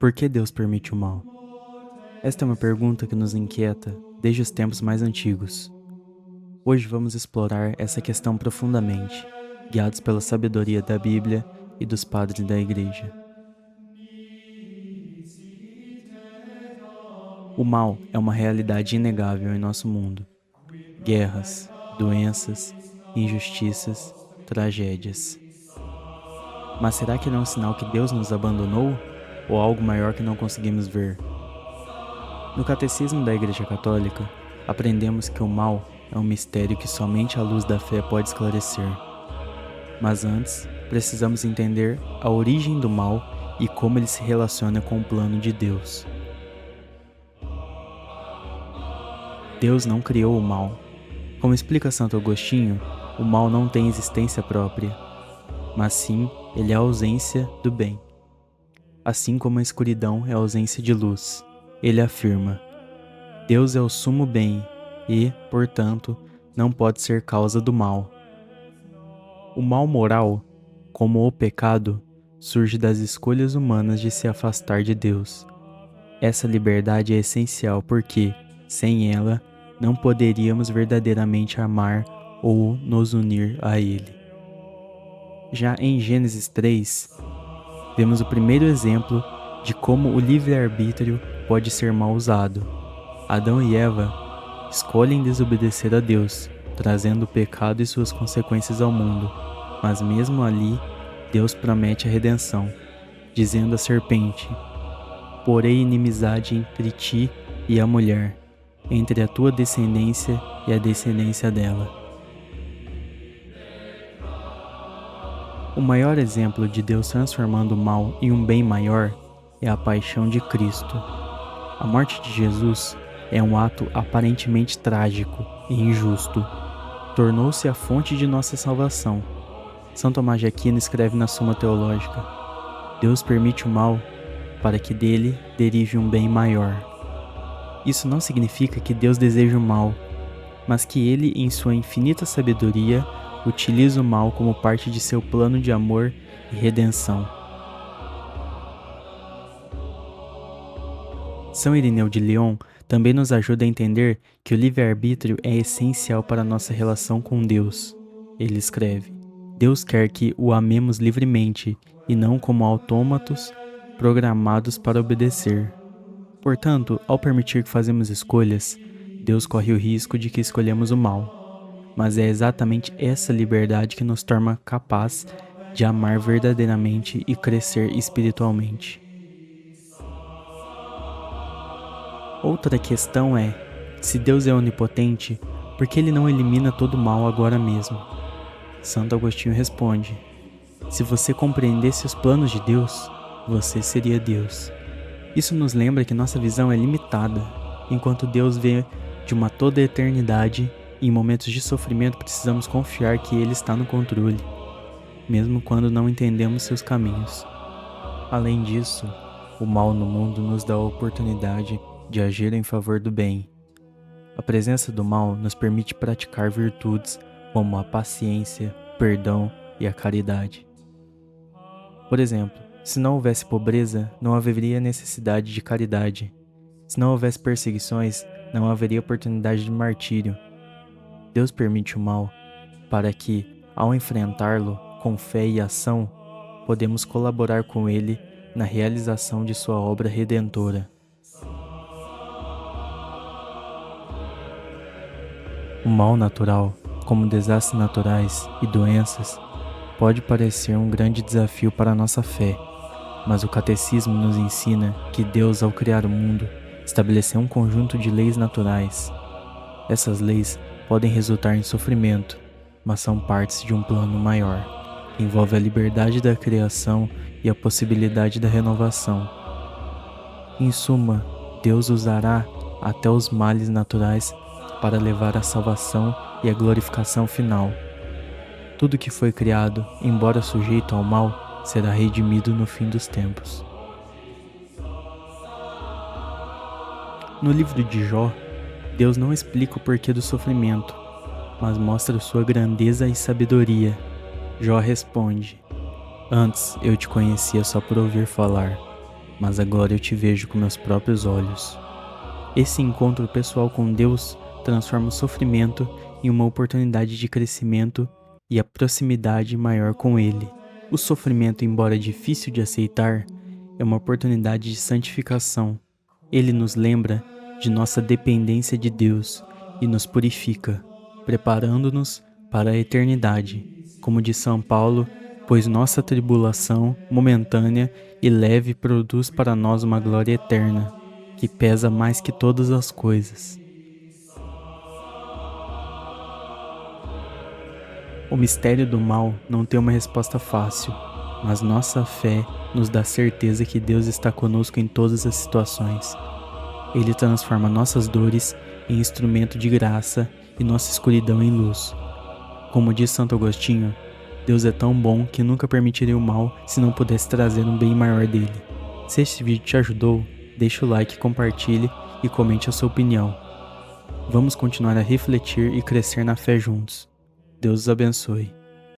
Por que Deus permite o mal? Esta é uma pergunta que nos inquieta desde os tempos mais antigos. Hoje vamos explorar essa questão profundamente, guiados pela sabedoria da Bíblia e dos padres da Igreja. O mal é uma realidade inegável em nosso mundo. Guerras, doenças, injustiças, tragédias. Mas será que ele é um sinal que Deus nos abandonou? Ou algo maior que não conseguimos ver? No Catecismo da Igreja Católica, aprendemos que o mal é um mistério que somente a luz da fé pode esclarecer. Mas antes, precisamos entender a origem do mal e como ele se relaciona com o plano de Deus. Deus não criou o mal. Como explica Santo Agostinho, o mal não tem existência própria, mas sim ele é a ausência do bem. Assim como a escuridão é a ausência de luz, ele afirma: Deus é o sumo bem e, portanto, não pode ser causa do mal. O mal moral, como o pecado, surge das escolhas humanas de se afastar de Deus. Essa liberdade é essencial porque, sem ela, não poderíamos verdadeiramente amar ou nos unir a Ele. Já em Gênesis 3, vemos o primeiro exemplo de como o livre-arbítrio pode ser mal usado. Adão e Eva escolhem desobedecer a Deus, trazendo o pecado e suas consequências ao mundo. Mas mesmo ali, Deus promete a redenção, dizendo à serpente: Porei inimizade entre ti e a mulher, entre a tua descendência e a descendência dela. O maior exemplo de Deus transformando o mal em um bem maior é a paixão de Cristo. A morte de Jesus é um ato aparentemente trágico e injusto. Tornou-se a fonte de nossa salvação. São Tomás de Aquino escreve na Suma Teológica: Deus permite o mal para que dele derive um bem maior. Isso não significa que Deus deseja o mal, mas que ele, em sua infinita sabedoria, utiliza o mal como parte de seu plano de amor e redenção. São Irineu de Lyon também nos ajuda a entender que o livre-arbítrio é essencial para a nossa relação com Deus. Ele escreve: Deus quer que o amemos livremente e não como autômatos programados para obedecer. Portanto, ao permitir que fazemos escolhas, Deus corre o risco de que escolhemos o mal. Mas é exatamente essa liberdade que nos torna capaz de amar verdadeiramente e crescer espiritualmente. Outra questão é: se Deus é onipotente, por que ele não elimina todo o mal agora mesmo? Santo Agostinho responde: se você compreendesse os planos de Deus, você seria Deus. Isso nos lembra que nossa visão é limitada, enquanto Deus vê de uma toda a eternidade. Em momentos de sofrimento precisamos confiar que Ele está no controle, mesmo quando não entendemos seus caminhos. Além disso, o mal no mundo nos dá a oportunidade de agir em favor do bem. A presença do mal nos permite praticar virtudes como a paciência, perdão e a caridade. Por exemplo, se não houvesse pobreza, não haveria necessidade de caridade. Se não houvesse perseguições, não haveria oportunidade de martírio. Deus permite o mal para que, ao enfrentá-lo com fé e ação, podemos colaborar com ele na realização de sua obra redentora. O mal natural, como desastres naturais e doenças, pode parecer um grande desafio para a nossa fé, mas o Catecismo nos ensina que Deus, ao criar o mundo, estabeleceu um conjunto de leis naturais. Essas leis podem resultar em sofrimento, mas são partes de um plano maior, que envolve a liberdade da criação e a possibilidade da renovação. Em suma, Deus usará até os males naturais para levar à salvação e à glorificação final. Tudo que foi criado, embora sujeito ao mal, será redimido no fim dos tempos. No livro de Jó, Deus não explica o porquê do sofrimento, mas mostra sua grandeza e sabedoria. Jó responde: Antes eu te conhecia só por ouvir falar, mas agora eu te vejo com meus próprios olhos. Esse encontro pessoal com Deus transforma o sofrimento em uma oportunidade de crescimento e a proximidade maior com Ele. O sofrimento, embora difícil de aceitar, é uma oportunidade de santificação. Ele nos lembra de nossa dependência de Deus e nos purifica, preparando-nos para a eternidade. Como diz São Paulo, pois nossa tribulação momentânea e leve produz para nós uma glória eterna, que pesa mais que todas as coisas. O mistério do mal não tem uma resposta fácil, mas nossa fé nos dá certeza que Deus está conosco em todas as situações. Ele transforma nossas dores em instrumento de graça e nossa escuridão em luz. Como diz Santo Agostinho, Deus é tão bom que nunca permitiria o mal se não pudesse trazer um bem maior dele. Se este vídeo te ajudou, deixa o like, compartilhe e comente a sua opinião. Vamos continuar a refletir e crescer na fé juntos. Deus os abençoe.